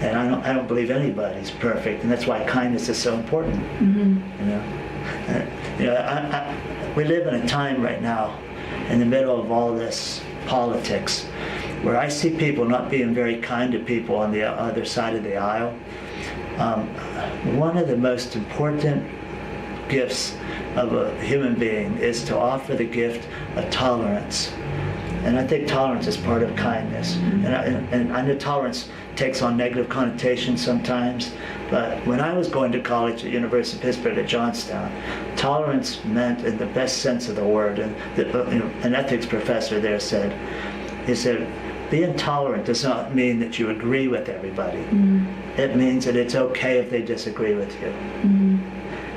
And I don't believe anybody's perfect, and that's why kindness is so important. You know, we live in a time right now, in the middle of all this politics, where I see people not being very kind to people on the other side of the aisle. One of the most important gifts of a human being is to offer the gift of tolerance. And I think tolerance is part of kindness. And I know tolerance takes on negative connotations sometimes, but when I was going to college at University of Pittsburgh at Johnstown, tolerance meant, in the best sense of the word, and an ethics professor there said, he said, being tolerant does not mean that you agree with everybody. It means that it's okay if they disagree with you.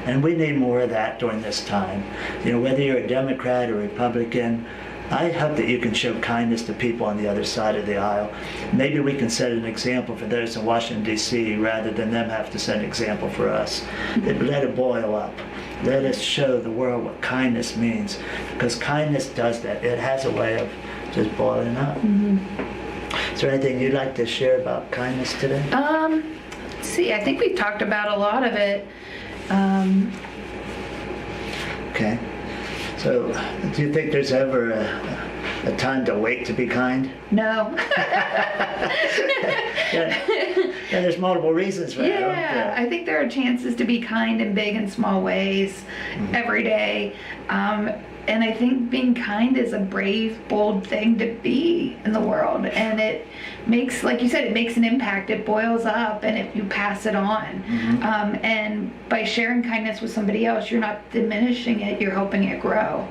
And we need more of that during this time. You know, whether you're a Democrat or Republican, I hope that you can show kindness to people on the other side of the aisle. Maybe we can set an example for those in Washington, D.C., rather than them have to set an example for us. Let it boil up. Let us show the world what kindness means, because kindness does that. It has a way of just boiling up. Is there anything you'd like to share about kindness today? Let's see, I think we've talked about a lot of it. Okay. So, do you think there's ever a time to wait to be kind? No. Yeah, there's multiple reasons for that. Yeah, I think there are chances to be kind in big and small ways every day. And I think being kind is a brave, bold thing to be in the world. And it makes, like you said, it makes an impact. It boils up, and if you pass it on. And by sharing kindness with somebody else, you're not diminishing it, you're helping it grow.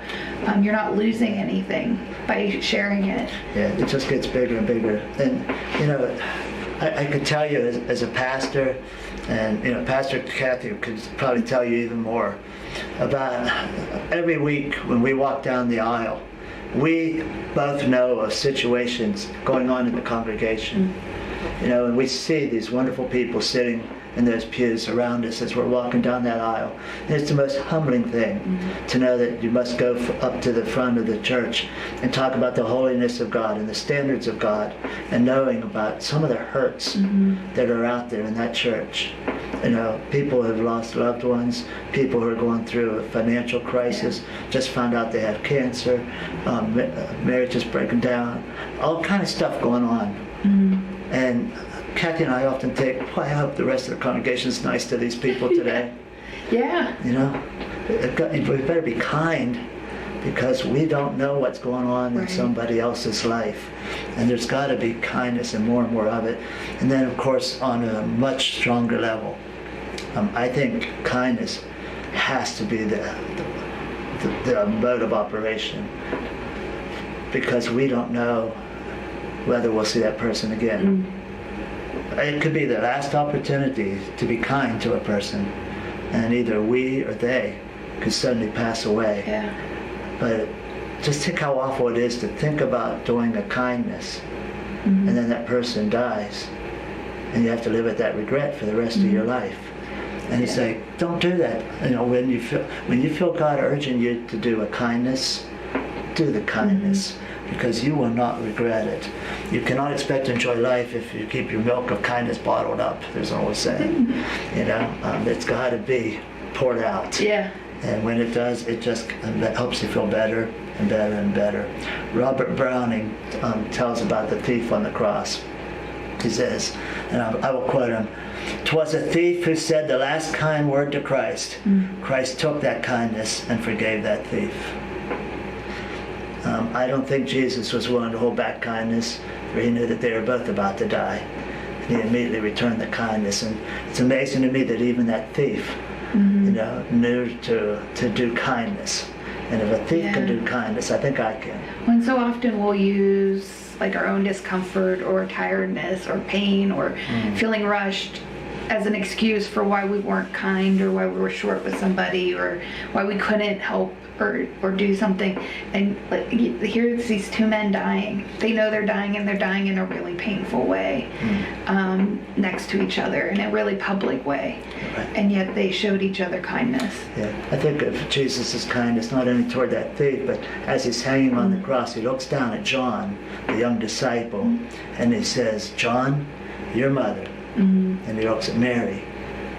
You're not losing anything by sharing it. Yeah, it just gets bigger and bigger. And, you know, I could tell you as a pastor, and, you know, Pastor Kathy could probably tell you even more, about every week when we walk down the aisle, we both know of situations going on in the congregation. You know, and we see these wonderful people sitting in those pews around us as we're walking down that aisle. And it's the most humbling thing to know that you must go up to the front of the church and talk about the holiness of God and the standards of God, and knowing about some of the hurts that are out there in that church. You know, people who have lost loved ones, people who are going through a financial crisis, just found out they have cancer, marriages breaking down, all kind of stuff going on. And Kathy and I often think, well, I hope the rest of the congregation is nice to these people today. Yeah. You know, we better be kind, because we don't know what's going on in somebody else's life. And there's got to be kindness and more of it. And then, of course, on a much stronger level, I think kindness has to be the mode of operation, because we don't know whether we'll see that person again. It could be the last opportunity to be kind to a person, and either we or they could suddenly pass away. Yeah. But just think how awful it is to think about doing a kindness, and then that person dies, and you have to live with that regret for the rest of your life. And you say, don't do that. You know, when you feel God urging you to do a kindness, do the kindness, because you will not regret it. You cannot expect to enjoy life if you keep your milk of kindness bottled up. There's an old saying. You know, it's got to be poured out. Yeah. And when it does, it just helps you feel better and better and better. Robert Browning tells about the thief on the cross. He says, and I will quote him, "'Twas a thief who said the last kind word to Christ. Christ took that kindness and forgave that thief." I don't think Jesus was willing to hold back kindness, for he knew that they were both about to die. And he immediately returned the kindness. And it's amazing to me that even that thief, you know, knew to do kindness. And if a thief can do kindness, I think I can. When so often we'll use like our own discomfort or tiredness or pain or feeling rushed as an excuse for why we weren't kind, or why we were short with somebody, or why we couldn't help or do something. And like, here's these two men dying. They know they're dying, and they're dying in a really painful way, next to each other in a really public way. And yet they showed each other kindness. Yeah, I think of Jesus' kindness not only toward that thief, but as he's hanging on the cross, he looks down at John, the young disciple, and he says, "John, your mother And he looks at Mary,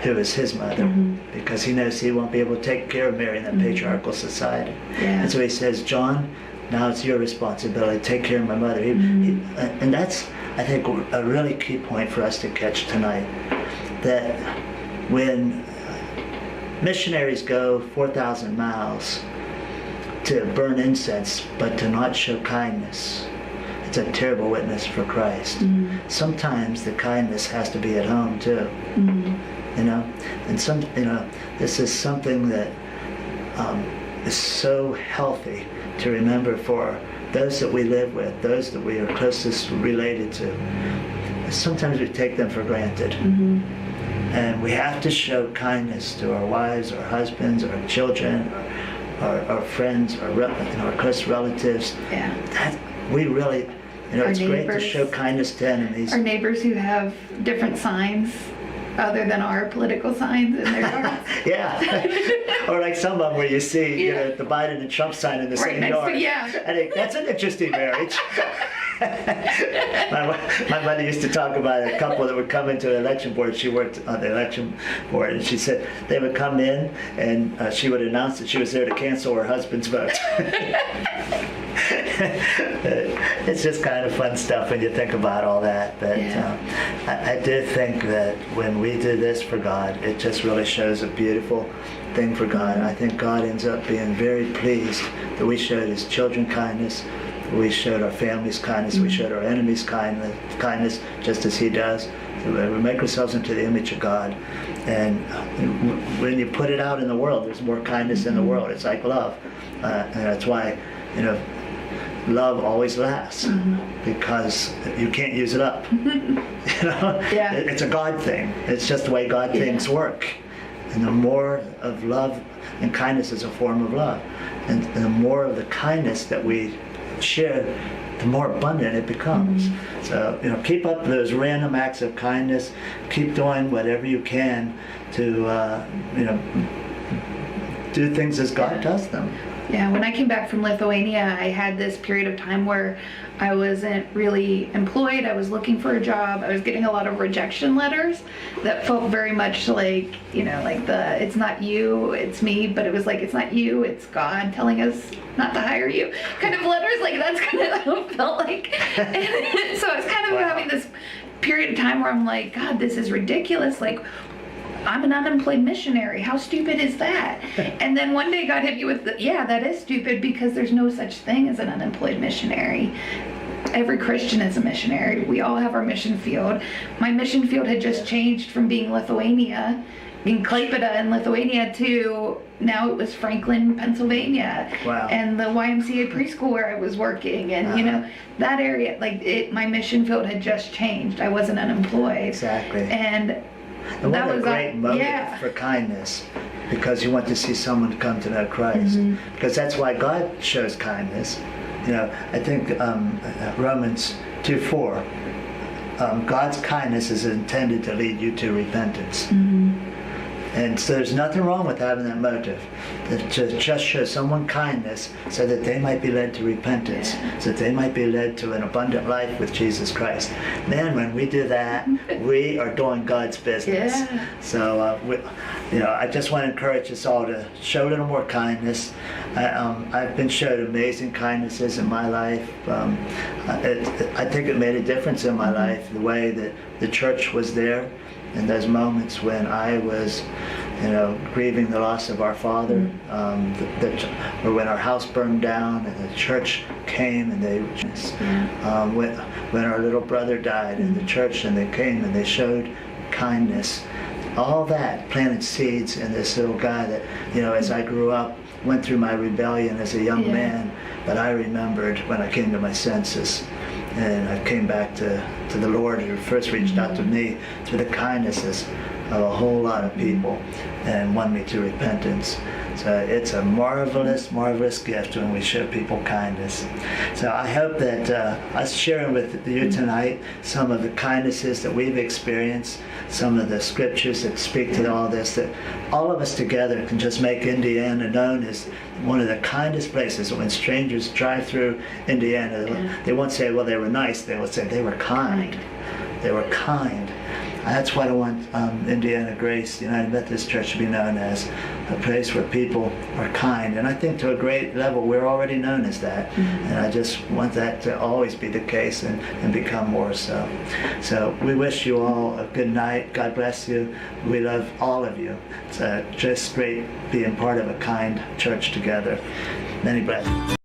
who is his mother, because he knows he won't be able to take care of Mary in that patriarchal society. Yeah. And so he says, John, now it's your responsibility. Take care of my mother. And that's, I think, a really key point for us to catch tonight. That when missionaries go 4,000 miles to burn incense, but to not show kindness, it's a terrible witness for Christ. Sometimes the kindness has to be at home too. You know, and this is something that is so healthy to remember for those that we live with, those that we are closest related to. Sometimes we take them for granted. And we have to show kindness to our wives, our husbands, our children, our friends, our close relatives. Yeah. That we really, it's great to neighbors. show kindness to enemies. Our neighbors who have different signs other than our political signs in their yards. Yeah. Or like some of them where you see the Biden and Trump sign in the Right same next yard. to, yeah. I think that's an interesting marriage. My mother used to talk about a couple that would come into the election board. She worked on the election board, and she said they would come in and she would announce that she was there to cancel her husband's vote. It's just kind of fun stuff when you think about all that. But I do think that when we do this for God, it just really shows a beautiful thing for God. I think God ends up being very pleased that we showed his children kindness, we showed our families kindness, we showed our enemies kindness, just as he does. So we make ourselves into the image of God. And when you put it out in the world, there's more kindness in the world. It's like love. And that's why, love always lasts, because you can't use it up. Yeah. It's a God thing. It's just the way God things work. And the more of love, and kindness is a form of love, and the more of the kindness that we share, the more abundant it becomes. So keep up those random acts of kindness. Keep doing whatever you can to do things as God does them. Yeah, when I came back from Lithuania, I had this period of time where I wasn't really employed. I was looking for a job. I was getting a lot of rejection letters that felt very much like, like the, it's not you, it's me, but it was like, it's not you, it's God telling us not to hire you kind of letters. Like, that's kind of how it felt like. And so I was kind of having this period of time where I'm like, God, this is ridiculous. Like, I'm an unemployed missionary. How stupid is that? And then one day God hit me with, that is stupid, because there's no such thing as an unemployed missionary. Every Christian is a missionary. We all have our mission field. My mission field had just changed from being Lithuania, being Klaipėda in Lithuania, to now it was Franklin, Pennsylvania. Wow. And the YMCA preschool where I was working. And, that area, my mission field had just changed. I wasn't unemployed. Exactly. And what that a was great motive for kindness, because you want to see someone come to know Christ. Because that's why God shows kindness. I think Romans 2:4, God's kindness is intended to lead you to repentance. And so there's nothing wrong with having that motive, to just show someone kindness so that they might be led to repentance, so that they might be led to an abundant life with Jesus Christ. Man, when we do that, we are doing God's business. Yeah. So, I just want to encourage us all to show a little more kindness. I've been showed amazing kindnesses in my life. I think it made a difference in my life, the way that the church was there in those moments when I was, grieving the loss of our father, or when our house burned down and the church came and they, when our little brother died in the church and they came and they showed kindness. All that planted seeds in this little guy that, as I grew up, went through my rebellion as a young man, but I remembered when I came to my senses. And I came back to the Lord, who first reached out to me through the kindnesses of a whole lot of people and won me to repentance. So it's a marvelous, marvelous gift when we show people kindness. So I hope that us sharing with you tonight some of the kindnesses that we've experienced, some of the scriptures that speak to all this, that all of us together can just make Indiana known as one of the kindest places. When strangers drive through Indiana, they won't say, well, they were nice. They will say they were kind. They were kind. That's what I want Indiana Grace United Methodist Church to be known as, a place where people are kind. And I think to a great level we're already known as that. And I just want that to always be the case and become more so. So we wish you all a good night. God bless you. We love all of you. It's just great being part of a kind church together. Many blessings.